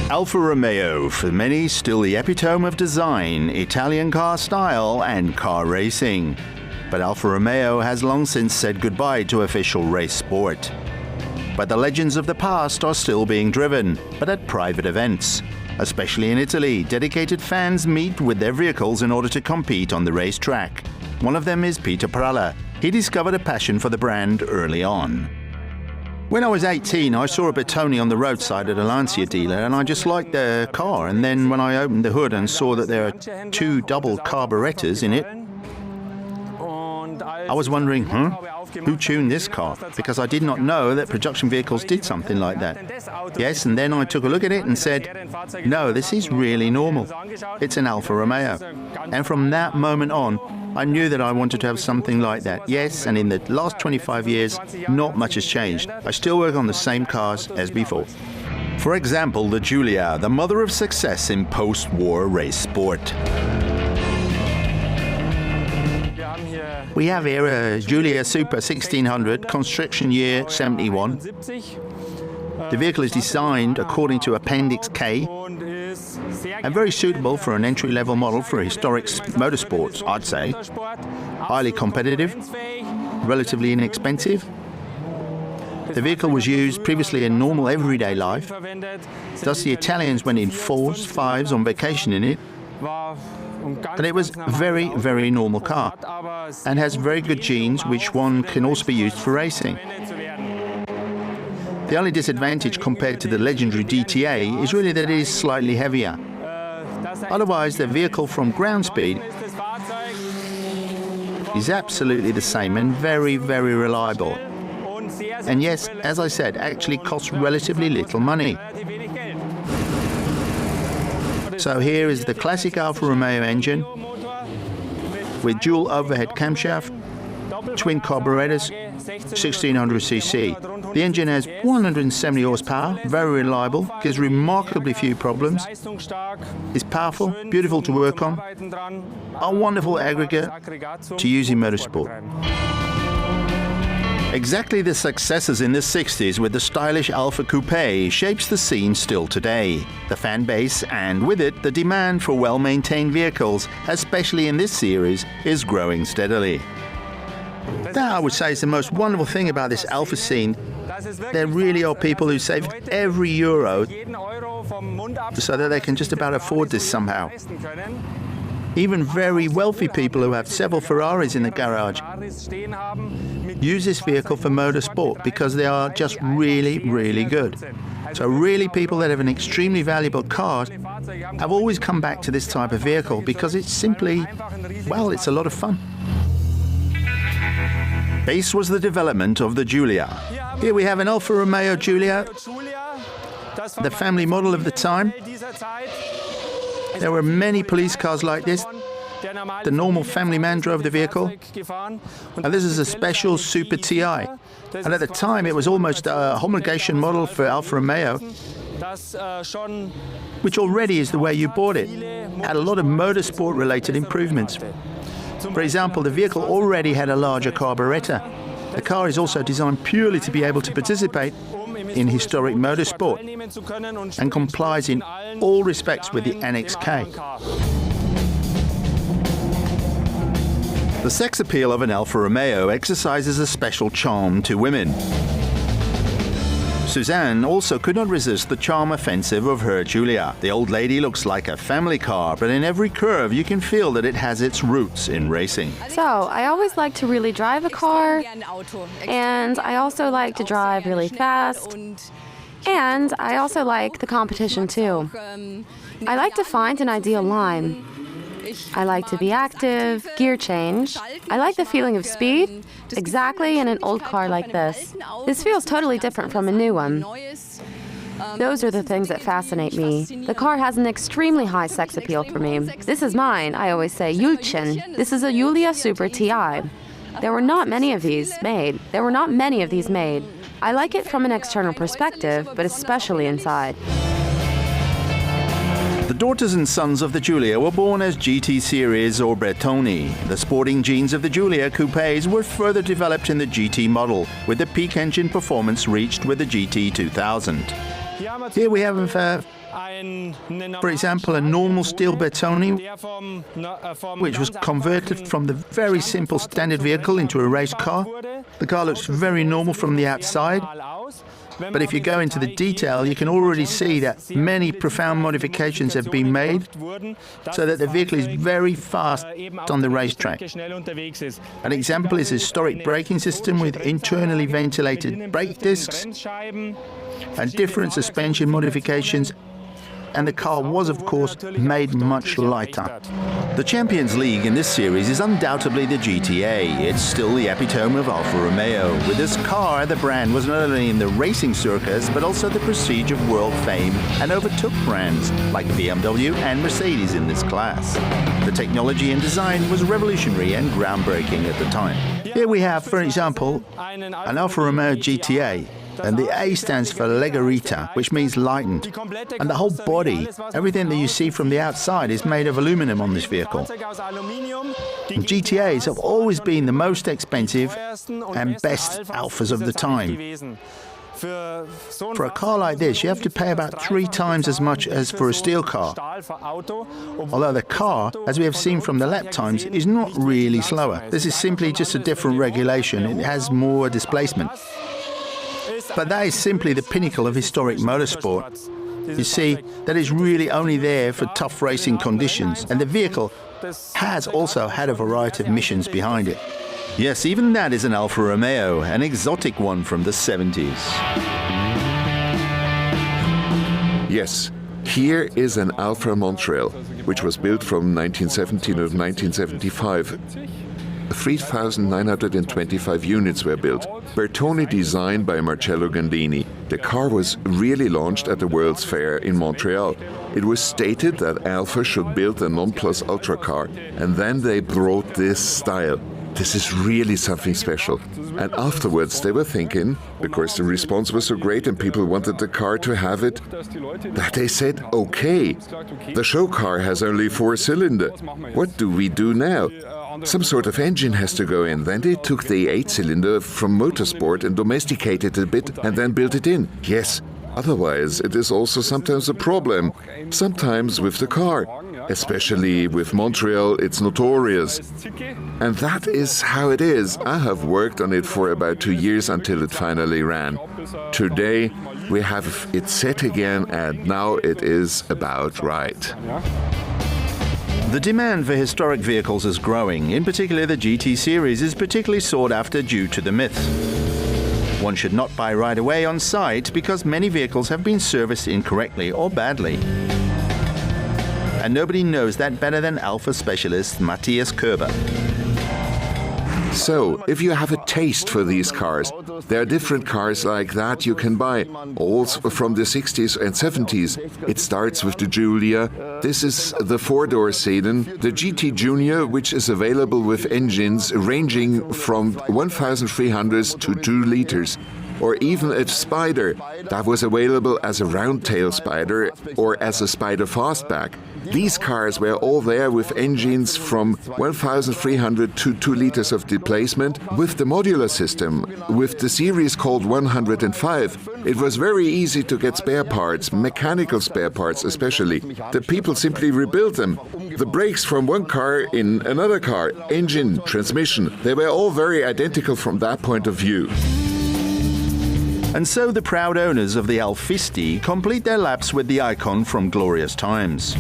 Alfa Romeo, for many still the epitome of design, Italian car style and car racing. But Alfa Romeo has long since said goodbye to official race sport. But the legends of the past are still being driven, but at private events. Especially in Italy, dedicated fans meet with their vehicles in order to compete on the racetrack. One of them is Peter Pralla. He discovered a passion for the brand early on. When I was 18, I saw a Bertone on the roadside at a Lancia dealer, and I just liked the car. And then when I opened the hood and saw that there are two double carburetors in it, I was wondering, who tuned this car? Because I did not know that production vehicles did something like that. Yes, and then I took a look at it and said, no, this is really normal. It's an Alfa Romeo. And from that moment on, I knew that I wanted to have something like that. Yes, and in the last 25 years, not much has changed. I still work on the same cars as before. For example, the Giulia, the mother of success in post-war race sport. We have here a Giulia Super 1600, construction year 71. The vehicle is designed according to Appendix K and very suitable for an entry-level model for historic motorsports, I'd say. Highly competitive, relatively inexpensive. The vehicle was used previously in normal everyday life. Thus the Italians went in 4s, 5s on vacation in it. And it was a very, very normal car and has very good genes, which one can also be used for racing. The only disadvantage compared to the legendary DTA is really that it is slightly heavier. Otherwise, the vehicle from ground speed is absolutely the same and very, very reliable. And yes, as I said, actually costs relatively little money. So here is the classic Alfa Romeo engine with dual overhead camshaft, twin carburetors, 1600cc. The engine has 170 horsepower, very reliable, gives remarkably few problems, is powerful, beautiful to work on, a wonderful aggregate to use in motorsport. Exactly the successes in the 60s with the stylish Alfa Coupe shapes the scene still today. The fan base, and with it the demand for well-maintained vehicles, especially in this series, is growing steadily. That, I would say, is the most wonderful thing about this Alfa scene. There really are people who save every euro so that they can just about afford this somehow. Even very wealthy people who have several Ferraris in the garage use this vehicle for motorsport because they are just really, really good. So really people that have an extremely valuable car have always come back to this type of vehicle because it's simply, well, it's a lot of fun. Base was the development of the Giulia. Here we have an Alfa Romeo Giulia, the family model of the time. There were many police cars like this. The normal family man drove the vehicle. And this is a special Super TI. And at the time, it was almost a homologation model for Alfa Romeo, which already is the way you bought it. Had a lot of motorsport-related improvements. For example, the vehicle already had a larger carburetor. The car is also designed purely to be able to participate in historic motorsport and complies in all respects with the Annex K. The sex appeal of an Alfa Romeo exercises a special charm to women. Suzanne also could not resist the charm offensive of her Giulia. The old lady looks like a family car, but in every curve you can feel that it has its roots in racing. So, I always like to really drive a car, and I also like to drive really fast, and I also like the competition too. I like to find an ideal line. I like to be active, gear change. I like the feeling of speed, exactly in an old car like this. This feels totally different from a new one. Those are the things that fascinate me. The car has an extremely high sex appeal for me. This is mine, I always say, Julchen. This is a Giulia Super TI. There were not many of these made. I like it from an external perspective, but especially inside. The daughters and sons of the Giulia were born as GT Series or Bertone. The sporting genes of the Giulia coupes were further developed in the GT model, with the peak engine performance reached with the GT 2000. Here we have For example, a normal steel Bertone, which was converted from the very simple standard vehicle into a race car. The car looks very normal from the outside, but if you go into the detail, you can already see that many profound modifications have been made so that the vehicle is very fast on the racetrack. An example is a historic braking system with internally ventilated brake discs and different suspension modifications, and the car was, of course, made much lighter. The Champions League in this series is undoubtedly the GTA. It's still the epitome of Alfa Romeo. With this car, the brand was not only in the racing circus, but also the prestige of world fame, and overtook brands like BMW and Mercedes in this class. The technology and design was revolutionary and groundbreaking at the time. Here we have, for example, an Alfa Romeo GTA. And the A stands for Leggeritta, which means lightened. And the whole body, everything that you see from the outside, is made of aluminum on this vehicle. And GTAs have always been the most expensive and best Alfas of the time. For a car like this, you have to pay about 3 times as much as for a steel car. Although the car, as we have seen from the lap times, is not really slower. This is simply just a different regulation. It has more displacement. But that is simply the pinnacle of historic motorsport. You see, that is really only there for tough racing conditions, and the vehicle has also had a variety of missions behind it. Yes, even that is an Alfa Romeo, an exotic one from the 70s. Yes, here is an Alfa Montreal, which was built from 1917 to 1975. 3,925 units were built. Bertone designed by Marcello Gandini. The car was really launched at the World's Fair in Montreal. It was stated that Alfa should build a non-plus-ultra car, and then they brought this style. This is really something special. And afterwards they were thinking, because the response was so great and people wanted the car to have it, that they said, okay, the show car has only 4 cylinders. What do we do now? Some sort of engine has to go in. Then they took the 8-cylinder from motorsport and domesticated it a bit and then built it in. Yes, otherwise it is also sometimes a problem. Sometimes with the car. Especially with Montreal, it's notorious. And that is how it is. I have worked on it for about 2 years until it finally ran. Today we have it set again, and now it is about right. The demand for historic vehicles is growing. In particular, the GT series is particularly sought after due to the myth. One should not buy right away on site because many vehicles have been serviced incorrectly or badly. And nobody knows that better than Alfa specialist Matthias Körber. So, if you have a taste for these cars, there are different cars like that you can buy, also from the 60s and 70s. It starts with the Giulia. This is the 4-door sedan, the GT Junior, which is available with engines ranging from 1,300 to 2 liters. Or even a Spider that was available as a round-tail Spider or as a Spider Fastback. These cars were all there with engines from 1,300 to 2 liters of displacement with the modular system, with the series called 105. It was very easy to get spare parts, mechanical spare parts especially. The people simply rebuilt them. The brakes from one car in another car, engine, transmission, they were all very identical from that point of view. And so the proud owners of the Alfisti complete their laps with the icon from glorious times.